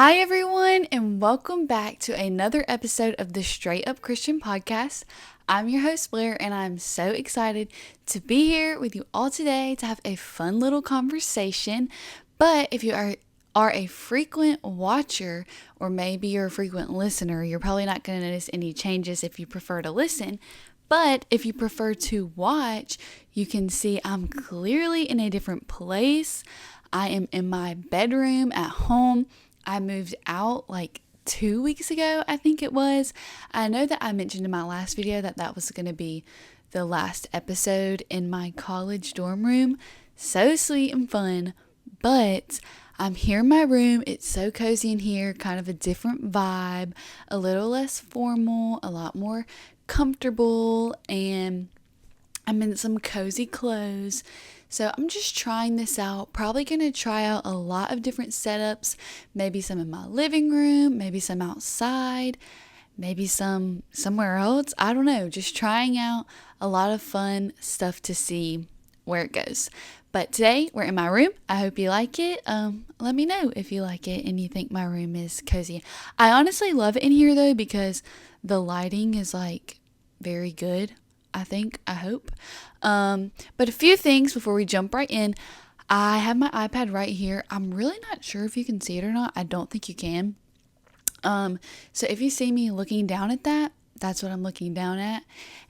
Hi, everyone, and welcome back to another episode of the Straight Up Christian Podcast. I'm your host, Blair, and I'm so excited to be here with you all today to have a fun little conversation. But if you are a frequent watcher, or maybe you're a frequent listener, you're probably not going to notice any changes if you prefer to listen. But if you prefer to watch, you can see I'm clearly in a different place. I am in my bedroom at home. I moved out like 2 weeks ago, I think it was. I know that I mentioned in my last video that was going to be the last episode in my college dorm room. So sweet and fun, but I'm here in my room. It's so cozy in here, kind of a different vibe, a little less formal, a lot more comfortable, and I'm in some cozy clothes. So I'm just trying this out. Probably going to try out a lot of different setups. Maybe some in my living room, maybe some outside, maybe some somewhere else. I don't know. Just trying out a lot of fun stuff to see where it goes. But today we're in my room. I hope you like it. Let me know if you like it and you think my room is cozy. I honestly love it in here though because the lighting is like very good. I hope. But a few things before we jump right in. I have my iPad right here. I'm really not sure if you can see it or not. I don't think you can. So if you see me looking down at that, that's what I'm looking down at.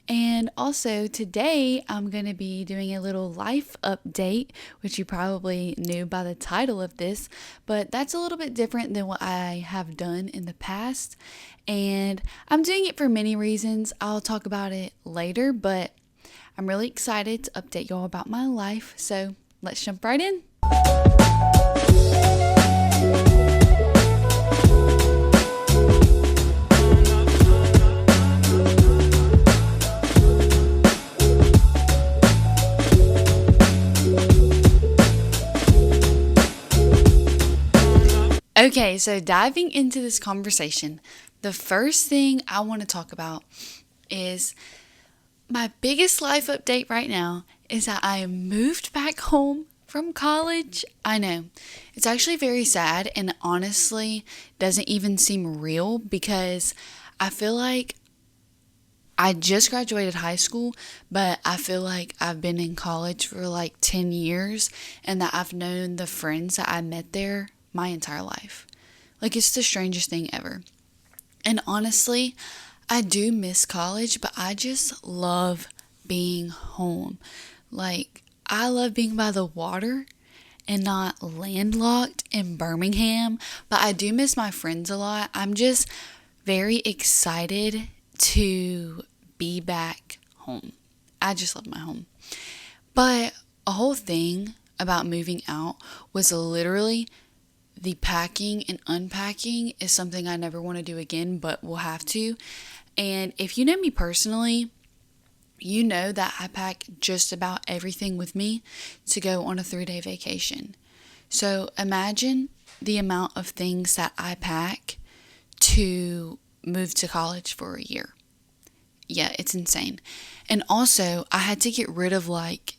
And also today I'm going to be doing a little life update, which you probably knew by the title of this, but that's a little bit different than what I have done in the past. And I'm doing it for many reasons. I'll talk about it later, but I'm really excited to update y'all about my life. So let's jump right in. Okay, so diving into this conversation, the first thing I want to talk about is my biggest life update right now is that I moved back home from college. I know, it's actually very sad and honestly doesn't even seem real because I feel like I just graduated high school, but I feel like I've been in college for like 10 years and that I've known the friends that I met there my entire life. Like, it's the strangest thing ever. And honestly, I do miss college, but I just love being home. Like, I love being by the water and not landlocked in Birmingham, but I do miss my friends a lot. I'm just very excited to be back home. I just love my home. But a whole thing about moving out was literally the packing and unpacking is something I never want to do again, but will have to. And if you know me personally, you know that I pack just about everything with me to go on a 3-day vacation. So imagine the amount of things that I pack to move to college for a year. Yeah, it's insane. And also, I had to get rid of like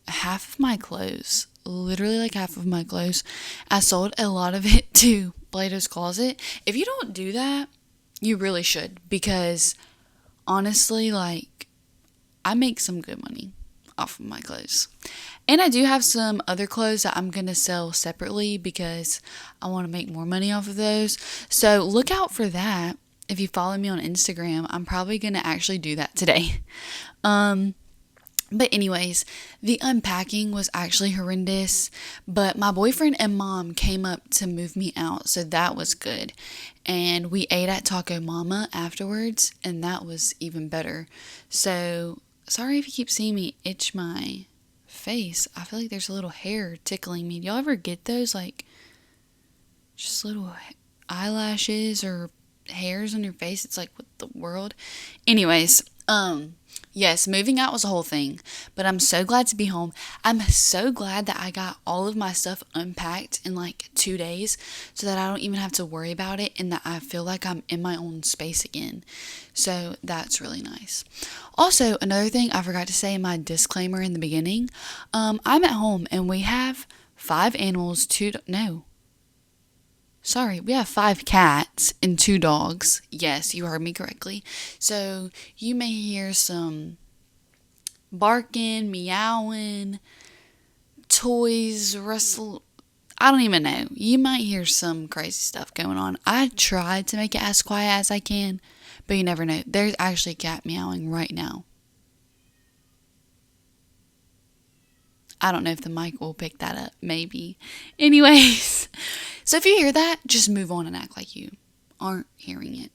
half of my clothes. Literally like half of my clothes. I sold a lot of it to Plato's Closet. If you don't do that, you really should, because honestly, like, I make some good money off of my clothes. And I do have some other clothes that I'm going to sell separately because I want to make more money off of those. So look out for that. If you follow me on Instagram, I'm probably going to actually do that today. But anyways, the unpacking was actually horrendous, but my boyfriend and mom came up to move me out, so that was good. And we ate at Taco Mama afterwards, and that was even better. So, sorry if you keep seeing me itch my face. I feel like there's a little hair tickling me. Do y'all ever get those, like, just little eyelashes or hairs on your face? It's like, what the world? Anyways, yes, moving out was a whole thing, but I'm so glad to be home. I'm so glad that I got all of my stuff unpacked in like 2 days so that I don't even have to worry about it and that I feel like I'm in my own space again. So that's really nice. Also, another thing I forgot to say in my disclaimer in the beginning, I'm at home and we have 5 animals, sorry, we have 5 cats and 2 dogs. Yes, you heard me correctly. So you may hear some barking, meowing, toys, rustle. I don't even know. You might hear some crazy stuff going on. I tried to make it as quiet as I can, but you never know. There's actually a cat meowing right now. I don't know if the mic will pick that up. Maybe. Anyways, so if you hear that, just move on and act like you aren't hearing it.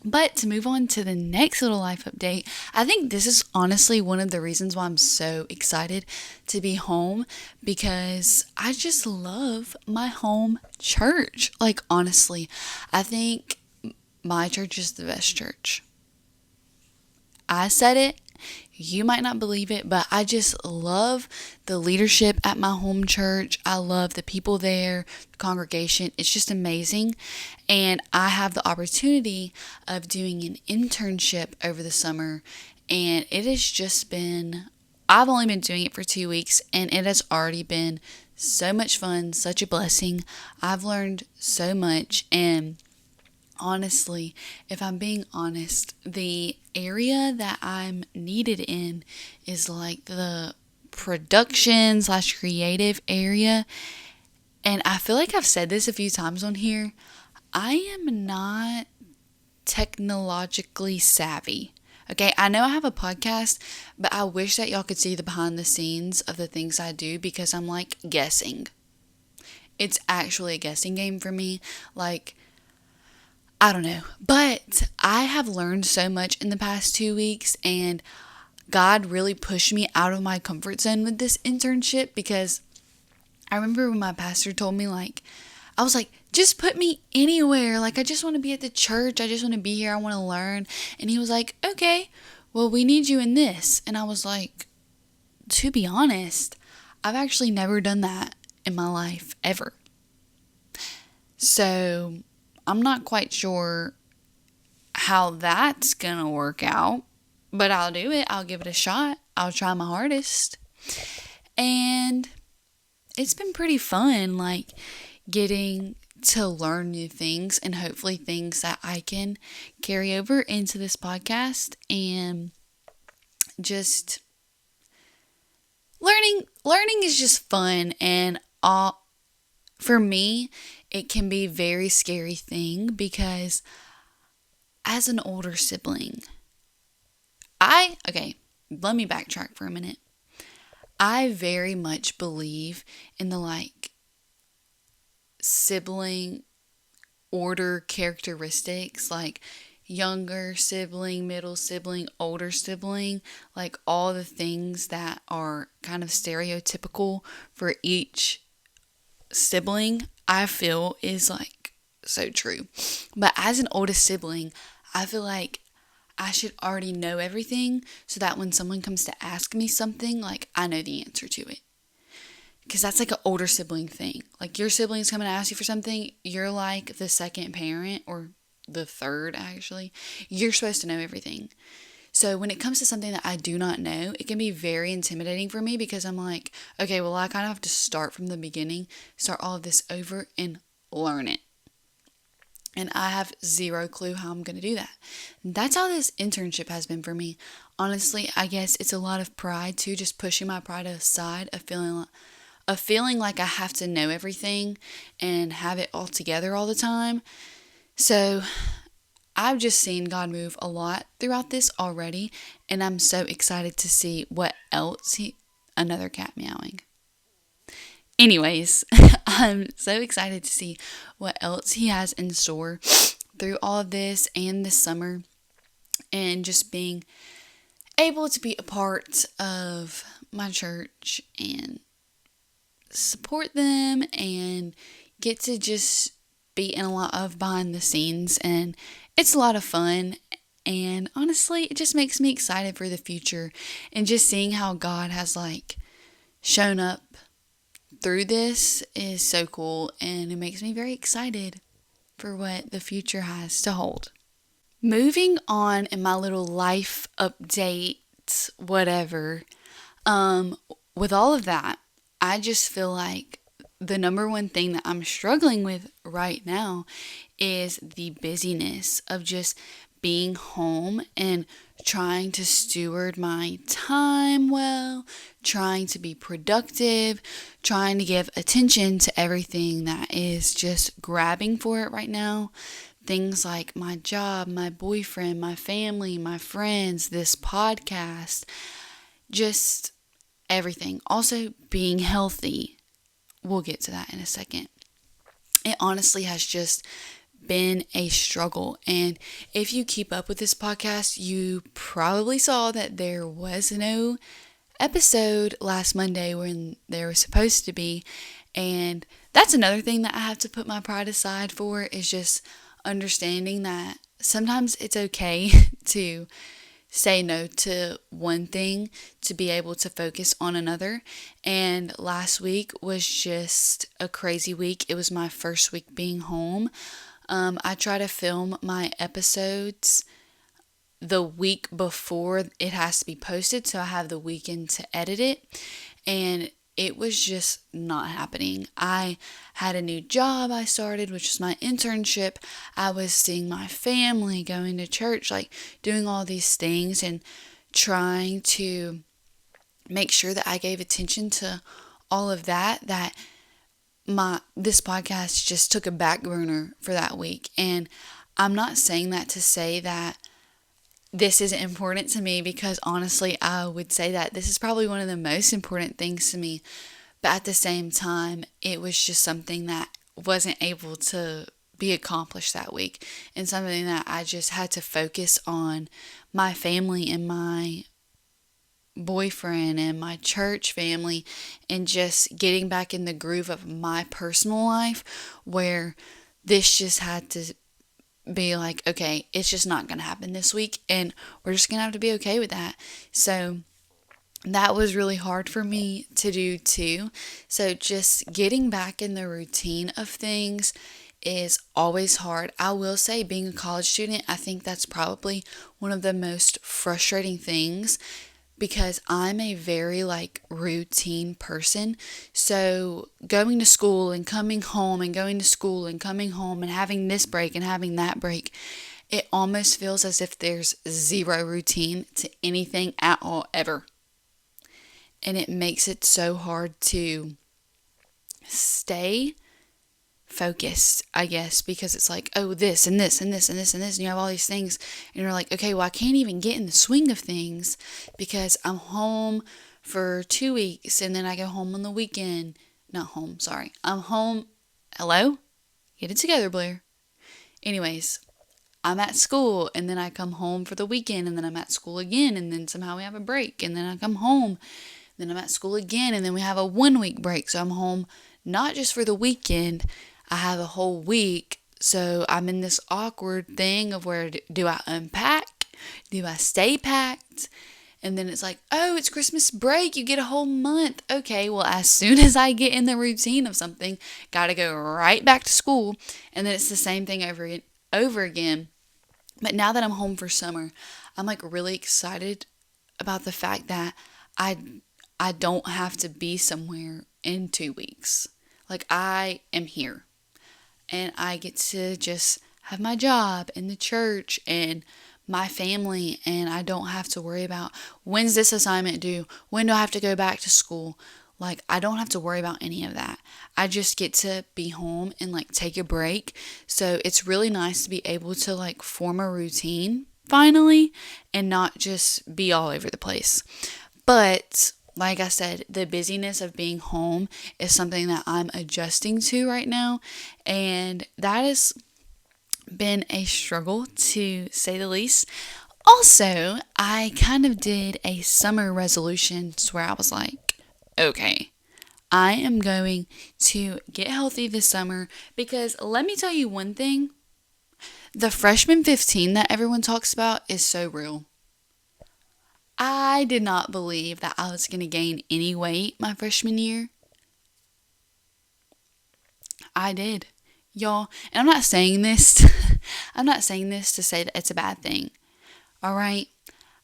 But to move on to the next little life update, I think this is honestly one of the reasons why I'm so excited to be home, because I just love my home church. Like, honestly, I think my church is the best church. I said it. You might not believe it, but I just love the leadership at my home church. I love the people there, the congregation. It's just amazing. And I have the opportunity of doing an internship over the summer. And it has just been, I've only been doing it for 2 weeks, and it has already been so much fun, such a blessing. I've learned so much. And honestly, if I'm being honest, the area that I'm needed in is like the production / creative area. And I feel like I've said this a few times on here. I am not technologically savvy. Okay, I know I have a podcast, but I wish that y'all could see the behind the scenes of the things I do, because I'm like guessing. It's actually a guessing game for me. Like, I don't know, but I have learned so much in the past 2 weeks, and God really pushed me out of my comfort zone with this internship, because I remember when my pastor told me, like, I was like, just put me anywhere. Like, I just want to be at the church. I just want to be here. I want to learn. And he was like, okay, well, we need you in this. And I was like, to be honest, I've actually never done that in my life ever. So I'm not quite sure how that's gonna work out, but I'll do it. I'll give it a shot. I'll try my hardest. And it's been pretty fun, like, getting to learn new things, and hopefully things that I can carry over into this podcast, and just learning is just fun. And for me, it can be a very scary thing, because as an older sibling, let me backtrack for a minute. I very much believe in the, like, sibling order characteristics, like younger sibling, middle sibling, older sibling, like all the things that are kind of stereotypical for each sibling, I feel is like so true. But as an oldest sibling, I feel like I should already know everything, so that when someone comes to ask me something, like, I know the answer to it. Because that's like an older sibling thing. Like, your siblings come and ask you for something, you're like the second parent, or the third actually. You're supposed to know everything. So when it comes to something that I do not know, it can be very intimidating for me, because I'm like, okay, well, I kind of have to start from the beginning, start all of this over and learn it. And I have zero clue how I'm going to do that. That's how this internship has been for me. Honestly, I guess it's a lot of pride too, just pushing my pride aside, of feeling like I have to know everything and have it all together all the time. So I've just seen God move a lot throughout this already, and I'm so excited to see what else another cat meowing. Anyways, I'm so excited to see what else he has in store through all of this and this summer, and just being able to be a part of my church and support them, and get to just be in a lot of behind the scenes, and it's a lot of fun. And honestly, it just makes me excited for the future, and just seeing how God has like shown up through this is so cool, and it makes me very excited for what the future has to hold. Moving on in my little life update, whatever, with all of that, I just feel like the number one thing that I'm struggling with right now is the busyness of just being home and trying to steward my time well, trying to be productive, trying to give attention to everything that is just grabbing for it right now. Things like my job, my boyfriend, my family, my friends, this podcast, just everything. Also, being healthy. We'll get to that in a second. It honestly has just been a struggle. And if you keep up with this podcast, you probably saw that there was no episode last Monday when there was supposed to be. And that's another thing that I have to put my pride aside for, is just understanding that sometimes it's okay to say no to one thing to be able to focus on another. And last week was just a crazy week. It was my first week being home. I try to film my episodes the week before it has to be posted, so I have the weekend to edit it. And it was just not happening. I had a new job I started, which was my internship. I was seeing my family, going to church, like doing all these things and trying to make sure that I gave attention to all of that this podcast just took a back burner for that week. And I'm not saying that to say that this isn't important to me, because honestly, I would say that this is probably one of the most important things to me. But at the same time, it was just something that wasn't able to be accomplished that week, and something that I just had to focus on my family and my boyfriend and my church family, and just getting back in the groove of my personal life, where this just had to be like, okay, it's just not going to happen this week, and we're just going to have to be okay with that. So that was really hard for me to do too. So just getting back in the routine of things is always hard. I will say, being a college student, I think that's probably one of the most frustrating things, because I'm a very routine person. So going to school and coming home and going to school and coming home and having this break and having that break, it almost feels as if there's zero routine to anything at all ever. And it makes it so hard to stay focused, I guess, because it's like, oh, this and this and this and this and this, and you have all these things, and you're like, okay, well, I can't even get in the swing of things because I'm home for 2 weeks, and then I go home on the weekend. Not home, sorry. I'm home. Hello? Get it together, Blair. Anyways, I'm at school, and then I come home for the weekend, and then I'm at school again, and then somehow we have a break, and then I come home, then I'm at school again, and then we have a 1 week break, so I'm home not just for the weekend, I have a whole week. So I'm in this awkward thing of where do I unpack? Do I stay packed? And then it's like, oh, it's Christmas break. You get a whole month. Okay, well, as soon as I get in the routine of something, got to go right back to school. And then it's the same thing over again. But now that I'm home for summer, I'm really excited about the fact that I don't have to be somewhere in 2 weeks. I am here. And I get to just have my job and the church and my family, and I don't have to worry about when's this assignment due, when do I have to go back to school. I don't have to worry about any of that. I just get to be home and take a break. So it's really nice to be able to form a routine finally and not just be all over the place. But like I said, the busyness of being home is something that I'm adjusting to right now, and that has been a struggle, to say the least. Also, I kind of did a summer resolution where I was like, okay, I am going to get healthy this summer, because let me tell you one thing, the freshman 15 that everyone talks about is so real. I did not believe that I was going to gain any weight my freshman year. I did, y'all. And I'm not saying this to say that it's a bad thing. All right?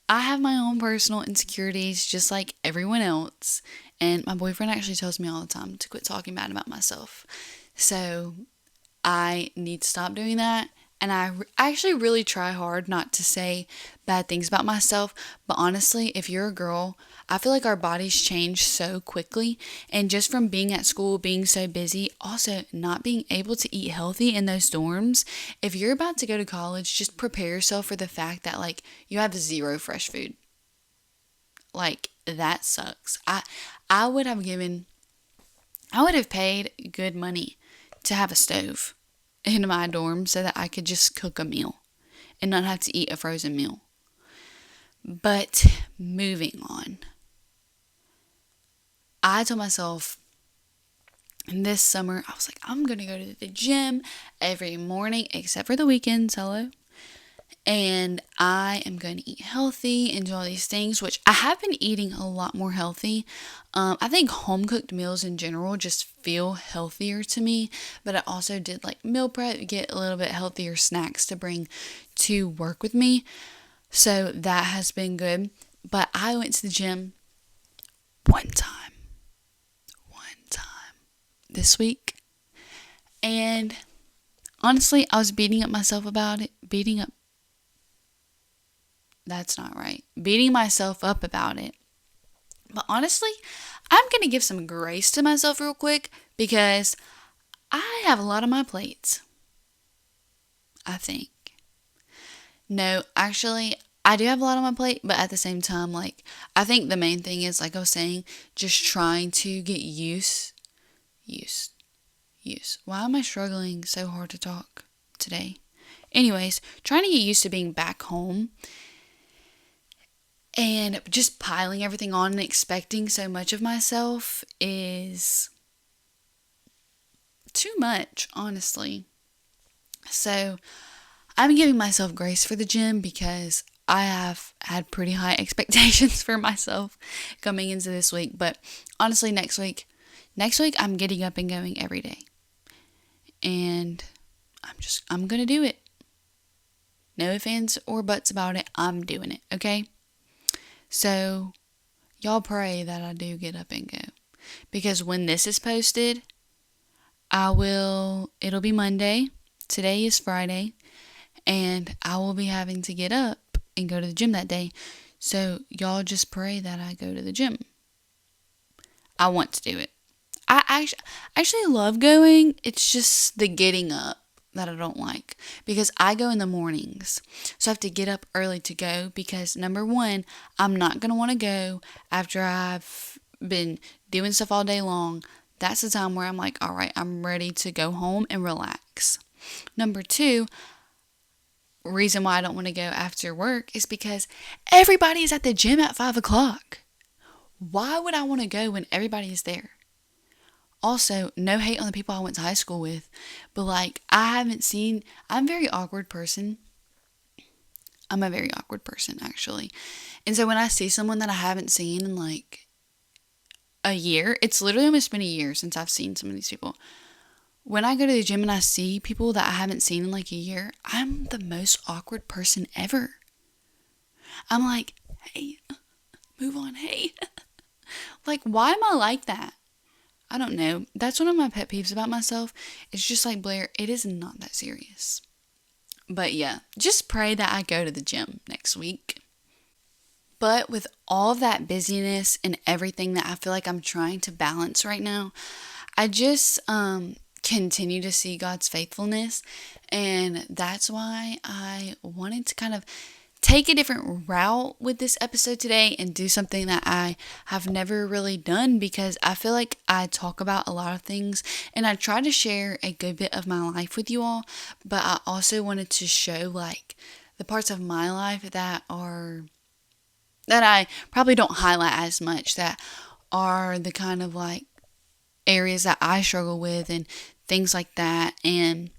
I have my own personal insecurities just like everyone else. And my boyfriend actually tells me all the time to quit talking bad about myself. So I need to stop doing that. And I actually really try hard not to say bad things about myself. But honestly, if you're a girl, I feel like our bodies change so quickly. And just from being at school, being so busy, also not being able to eat healthy in those dorms, if you're about to go to college, just prepare yourself for the fact that like you have zero fresh food. Like that sucks. I would have given I would have paid good money to have a stove in my dorm so that I could just cook a meal and not have to eat a frozen meal. But moving on, I told myself this summer, I was like, I'm going to go to the gym every morning except for the weekends. Hello. And I am going to eat healthy and do all these things, which I have been eating a lot more healthy. I think home cooked meals in general just feel healthier to me, but I also did like meal prep, get a little bit healthier snacks to bring to work with me. So that has been good. But I went to the gym one time this week. And honestly, I was beating up myself about it. That's not right. Beating myself up about it. But honestly, I'm going to give some grace to myself real quick because I have a lot on my plate. I think. No, actually, I do have a lot on my plate, but at the same time, like, I think the main thing is, like I was saying, just trying to get used. Why am I struggling so hard to talk today? Anyways, trying to get used to being back home and just piling everything on and expecting so much of myself is too much, honestly. So I'm giving myself grace for the gym because I have had pretty high expectations for myself coming into this week. But honestly, next week I'm getting up and going every day. And I'm going to do it. No ifs, ands, or buts about it. I'm doing it, okay? So, y'all pray that I do get up and go. Because when this is posted, it'll be Monday. Today is Friday. And I will be having to get up and go to the gym that day. So, y'all just pray that I go to the gym. I want to do it. I actually love going. It's just the getting up that I don't like because I go in the mornings. So I have to get up early to go because number one, I'm not going to want to go after I've been doing stuff all day long. That's the time where I'm like, all right, I'm ready to go home and relax. Number two, reason why I don't want to go after work is because everybody is at the gym at 5 o'clock. Why would I want to go when everybody is there? Also, no hate on the people I went to high school with, but like, I'm a very awkward person. I'm a very awkward person, actually. And so when I see someone that I haven't seen in like a year, it's literally almost been a year since I've seen some of these people. When I go to the gym and I see people that I haven't seen in like a year, I'm the most awkward person ever. I'm like, hey, move on, hey. Like, why am I like that? I don't know. That's one of my pet peeves about myself. It's just like, Blair, it is not that serious. But yeah, just pray that I go to the gym next week. But with all of that busyness and everything that I feel like I'm trying to balance right now, I just continue to see God's faithfulness. And that's why I wanted to kind of take a different route with this episode today and do something that I have never really done because I feel like I talk about a lot of things and I try to share a good bit of my life with you all, but I also wanted to show like the parts of my life that I probably don't highlight as much, that are the kind of like areas that I struggle with and things like that. And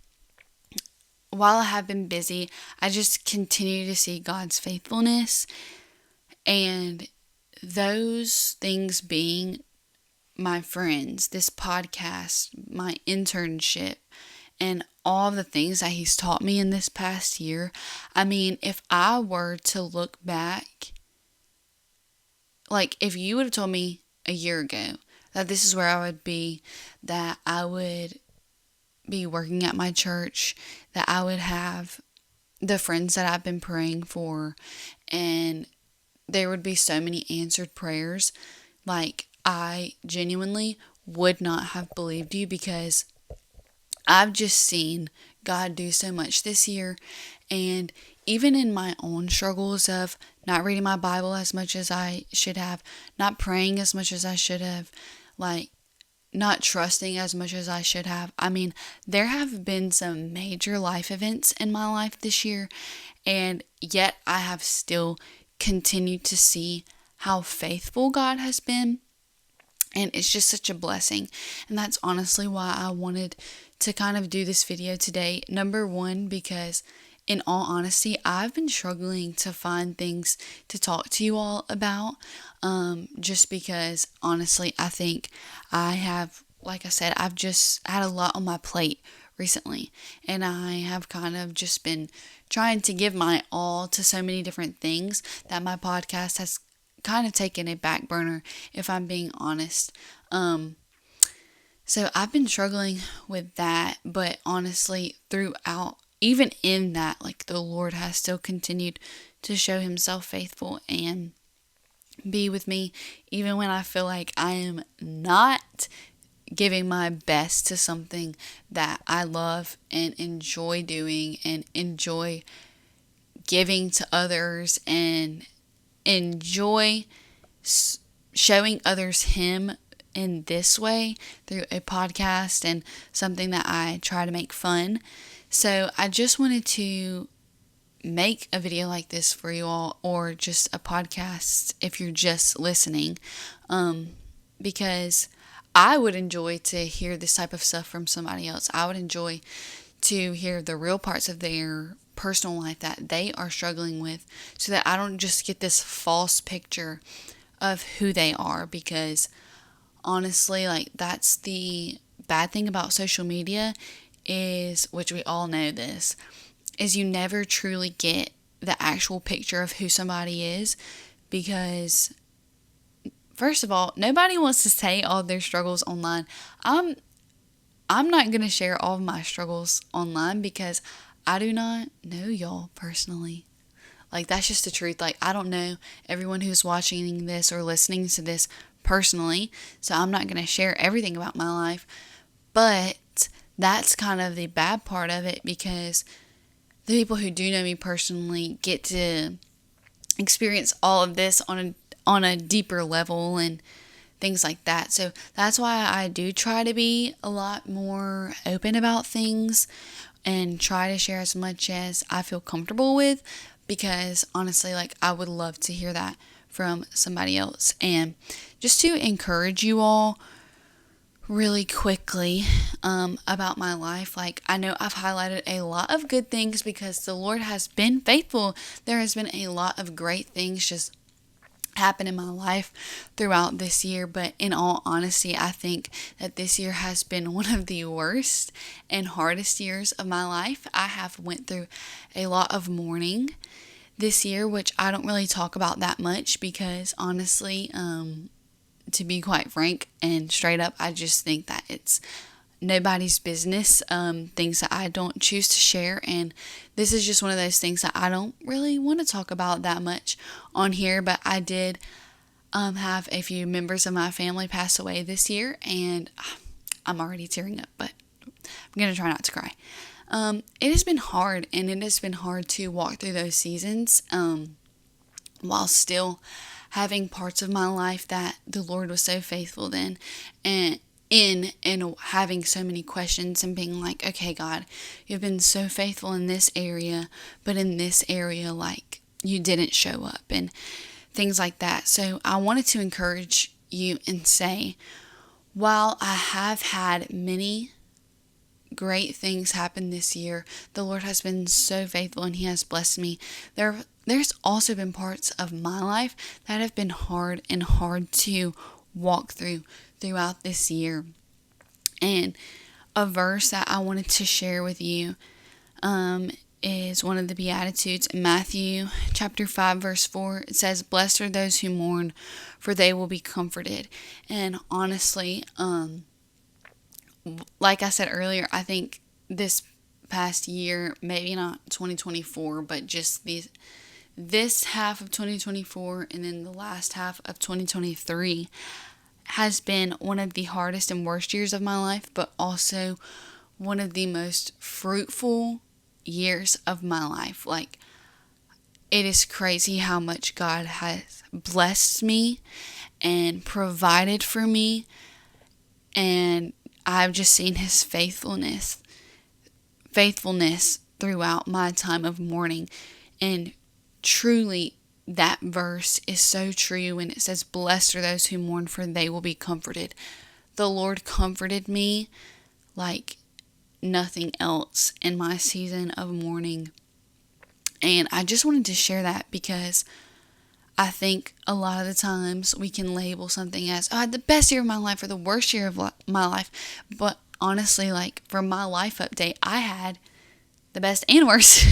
while I have been busy, I just continue to see God's faithfulness, and those things being my friends, this podcast, my internship, and all of the things that He's taught me in this past year. I mean, if I were to look back like, if you would have told me a year ago that this is where I would be, that I would be working at my church, that I would have the friends that I've been praying for, and there would be so many answered prayers, like, I genuinely would not have believed you, because I've just seen God do so much this year. And even in my own struggles of not reading my Bible as much as I should have, not praying as much as I should have, like, not trusting as much as I should have. I mean, there have been some major life events in my life this year, and yet I have still continued to see how faithful God has been. And it's just such a blessing. And that's honestly why I wanted to kind of do this video today. Number one, because in all honesty, I've been struggling to find things to talk to you all about. Just because honestly, I think I have, like I said, I've just had a lot on my plate recently. And I have kind of just been trying to give my all to so many different things that my podcast has kind of taken a back burner, if I'm being honest. So I've been struggling with that, but honestly, throughout, even in that, like, the Lord has still continued to show himself faithful and be with me, even when I feel like I am not giving my best to something that I love and enjoy doing and enjoy giving to others and enjoy showing others him in this way through a podcast and something that I try to make fun. So I just wanted to make a video like this for you all, or just a podcast if you're just listening, because I would enjoy to hear this type of stuff from somebody else. I would enjoy to hear the real parts of their personal life that they are struggling with, so that I don't just get this false picture of who they are. Because honestly, like, that's the bad thing about social media, is, which we all know this, is you never truly get the actual picture of who somebody is. Because first of all, nobody wants to say all their struggles online. I'm not going to share all of my struggles online, because I do not know y'all personally. Like, that's just the truth. Like, I don't know everyone who's watching this or listening to this personally, so I'm not going to share everything about my life. But that's kind of the bad part of it, because the people who do know me personally get to experience all of this on a deeper level and things like that. So that's why I do try to be a lot more open about things and try to share as much as I feel comfortable with, because honestly, like, I would love to hear that from somebody else. And just to encourage you all really quickly about my life, like, I know I've highlighted a lot of good things because the Lord has been faithful. There has been a lot of great things just happen in my life throughout this year, but in all honesty, I think that this year has been one of the worst and hardest years of my life. I have went through a lot of mourning this year, which I don't really talk about that much, because honestly, to be quite frank and straight up, I just think that it's nobody's business, things that I don't choose to share, and this is just one of those things that I don't really want to talk about that much on here. But I did have a few members of my family pass away this year, and I'm already tearing up, but I'm gonna try not to cry. It has been hard, and it has been hard to walk through those seasons while still having parts of my life that the Lord was so faithful then, and having so many questions and being like, okay, God, you've been so faithful in this area, but in this area, like, you didn't show up, and things like that. So I wanted to encourage you and say, while I have had many great things happen this year, the Lord has been so faithful and he has blessed me. There's also been parts of my life that have been hard to walk throughout this year. And a verse that I wanted to share with you is one of the Beatitudes in Matthew chapter 5, verse 4. It says, "Blessed are those who mourn, for they will be comforted." And honestly, like I said earlier, I think this past year, maybe not 2024, but just this half of 2024 and then the last half of 2023 has been one of the hardest and worst years of my life, but also one of the most fruitful years of my life. Like, it is crazy how much God has blessed me and provided for me, and I've just seen His faithfulness throughout my time of mourning. And truly, that verse is so true when it says, "Blessed are those who mourn, for they will be comforted." The Lord comforted me like nothing else in my season of mourning. And I just wanted to share that because I think a lot of the times we can label something as, "Oh, I had the best year of my life," or the worst year of my life. But honestly, like, for my life update, I had the best and worst,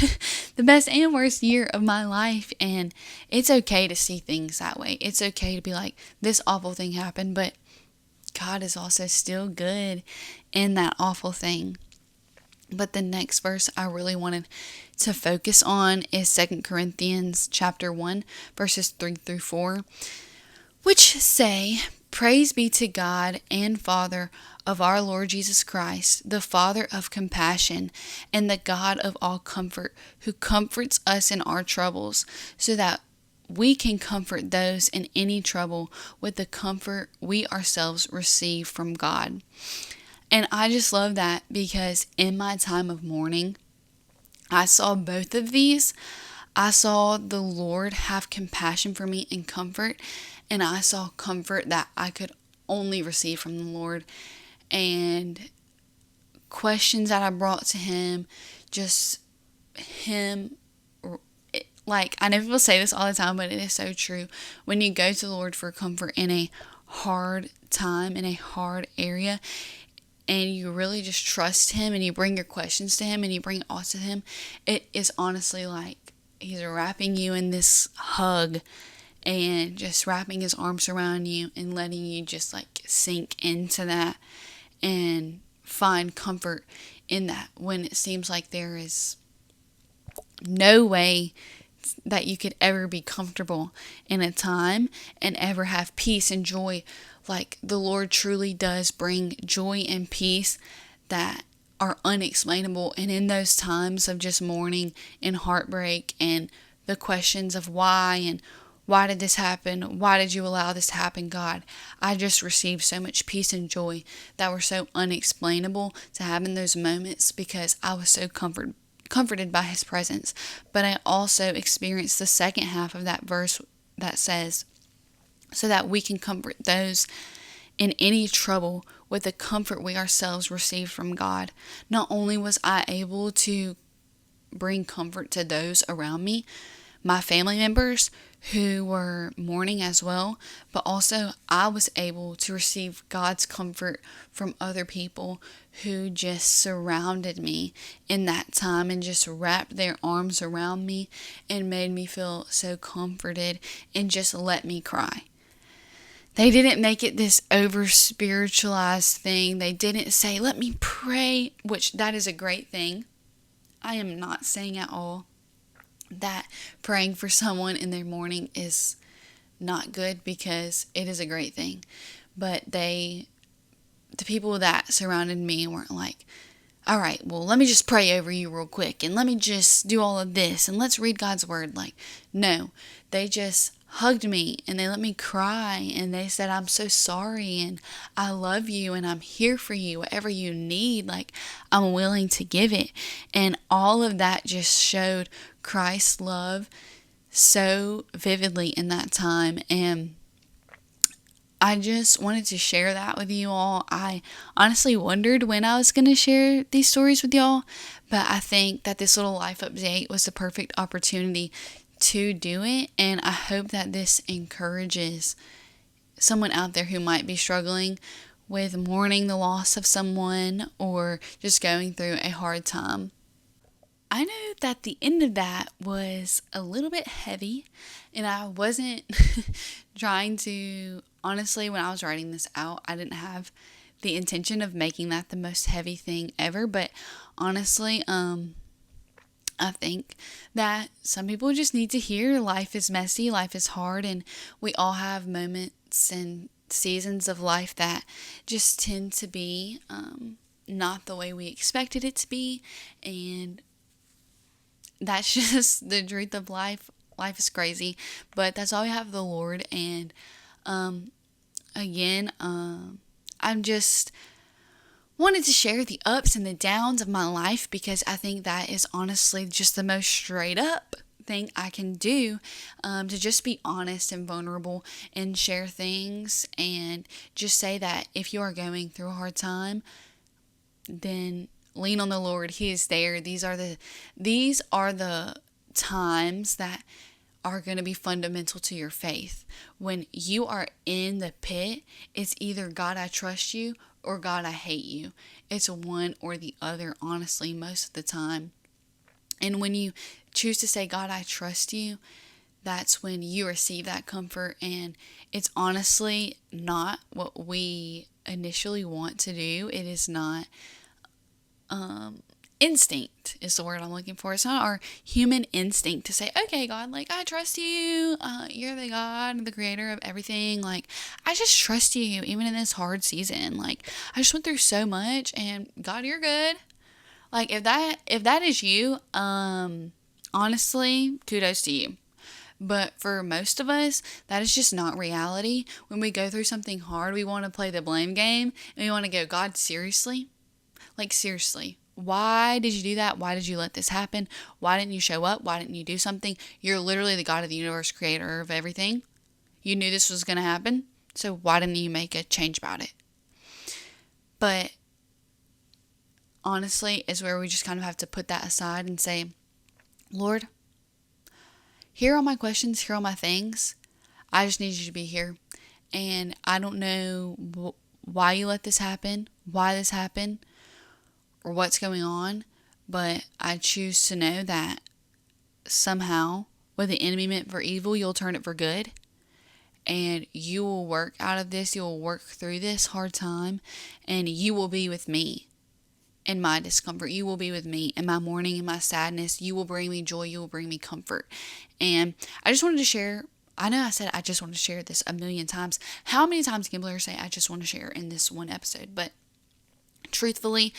the best and worst year of my life. And it's okay to see things that way. It's okay to be like, this awful thing happened, but God is also still good in that awful thing. But the next verse I really wanted to focus on is 2 Corinthians chapter 1, verses 3 through 4, which say, "Praise be to God and Father of our Lord Jesus Christ, the Father of compassion and the God of all comfort, who comforts us in our troubles, so that we can comfort those in any trouble with the comfort we ourselves receive from God." And I just love that because in my time of mourning, I saw both of these. I saw the Lord have compassion for me and comfort, and I saw comfort that I could only receive from the Lord. And questions that I brought to Him, just Him, like, I know people say this all the time, but it is so true. When you go to the Lord for comfort in a hard time, in a hard area, and you really just trust Him and you bring your questions to Him and you bring it all to Him, it is honestly like He's wrapping you in this hug and just wrapping His arms around you and letting you just like sink into that and find comfort in that when it seems like there is no way that you could ever be comfortable in a time and ever have peace and joy. Like, the Lord truly does bring joy and peace that are unexplainable. And in those times of just mourning and heartbreak and the questions of why and why did this happen? Why did you allow this to happen, God? I just received so much peace and joy that were so unexplainable to have in those moments because I was so comforted by His presence. But I also experienced the second half of that verse that says, so that we can comfort those in any trouble with the comfort we ourselves received from God. Not only was I able to bring comfort to those around me, my family members who were mourning as well, but also I was able to receive God's comfort from other people who just surrounded me in that time and just wrapped their arms around me and made me feel so comforted and just let me cry. They didn't make it this over-spiritualized thing. They didn't say, "Let me pray," which that is a great thing. I am not saying at all that praying for someone in their mourning is not good, because it is a great thing. But the people that surrounded me weren't like, "All right, well, let me just pray over you real quick and let me just do all of this and let's read God's word." Like, no, they just hugged me and they let me cry and they said, "I'm so sorry and I love you and I'm here for you. Whatever you need, like, I'm willing to give it." And all of that just showed Christ's love so vividly in that time. And I just wanted to share that with you all. I honestly wondered when I was going to share these stories with y'all, but I think that this little life update was the perfect opportunity to do it. And I hope that this encourages someone out there who might be struggling with mourning the loss of someone or just going through a hard time. I know that the end of that was a little bit heavy, and I wasn't trying to, honestly, when I was writing this out, I didn't have the intention of making that the most heavy thing ever, but honestly, I think that some people just need to hear life is messy, life is hard, and we all have moments and seasons of life that just tend to be not the way we expected it to be, and that's just the truth of life. Life is crazy, but that's all we have, the Lord. And again, I'm just wanted to share the ups and the downs of my life, because I think that is honestly just the most straight up thing I can do, to just be honest and vulnerable and share things, and just say that if you are going through a hard time, then lean on the Lord. He is there. These are the times that are going to be fundamental to your faith. When you are in the pit, it's either God, I trust you, or God, I hate you. It's one or the other, honestly, most of the time. And when you choose to say, God, I trust you, that's when you receive that comfort. And it's honestly not what we initially want to do. It is not instinct is the word I'm looking for. It's not our human instinct to say, okay, God, like, I trust you. You're the God, the creator of everything. Like, I just trust you, even in this hard season. Like, I just went through so much, and God, you're good. Like, if that is you, honestly, kudos to you. But for most of us, that is just not reality. When we go through something hard, we want to play the blame game, and we want to go, God, seriously? Like, seriously, why did you do that? Why did you let this happen? Why didn't you show up? Why didn't you do something? You're literally the God of the universe, creator of everything. You knew this was going to happen, so why didn't you make a change about it? But honestly, is where we just kind of have to put that aside and say, Lord, here are my questions, here are my things. I just need you to be here. And I don't know why you let this happen, why this happened, or what's going on, but I choose to know that somehow what the enemy meant for evil, you'll turn it for good, and you will work out of this, you will work through this hard time, and you will be with me in my discomfort. You will be with me in my mourning, in my sadness. You will bring me joy, you will bring me comfort. And I just wanted to share, I know I said I just want to share this a million times. How many times can Blair say I just want to share in this one episode? But truthfully,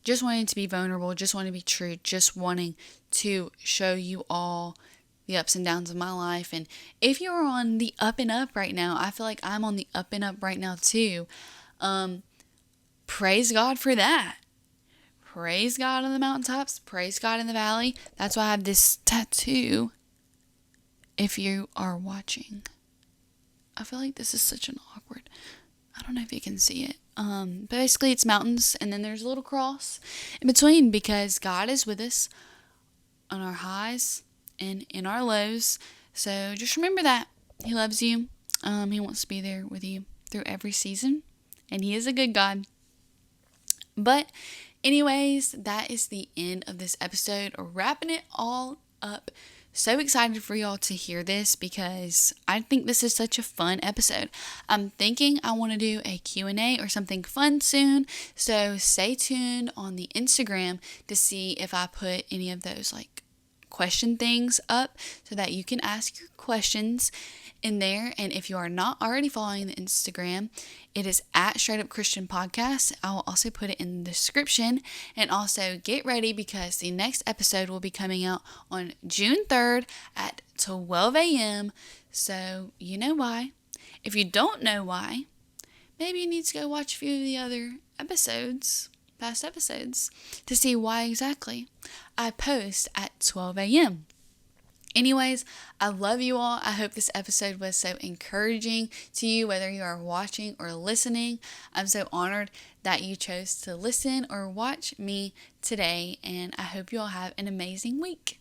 just wanting to be vulnerable, just wanting to be true, just wanting to show you all the ups and downs of my life. And if you're on the up and up right now, I feel like I'm on the up and up right now too. Praise God for that. Praise God on the mountaintops. Praise God in the valley. That's why I have this tattoo. If you are watching, I feel like this is such an awkward, I don't know if you can see it. But basically it's mountains, and then there's a little cross in between, because God is with us on our highs and in our lows. So just remember that He loves you. He wants to be there with you through every season, and He is a good God. But anyways, that is the end of this episode, wrapping it all up. So excited for y'all to hear this, because I think this is such a fun episode. I'm thinking I want to do a Q&A or something fun soon, so stay tuned on the Instagram to see if I put any of those like question things up so that you can ask your questions in there. And if you are not already following the Instagram, it is at StraightUpChristianPodcast. I will also put it in the description. And also get ready, because the next episode will be coming out on June 3rd at 12 a.m. So you know why. If you don't know why, maybe you need to go watch a few of the other past episodes, to see why exactly I post at 12 a.m. Anyways, I love you all. I hope this episode was so encouraging to you, whether you are watching or listening. I'm so honored that you chose to listen or watch me today, and I hope you all have an amazing week.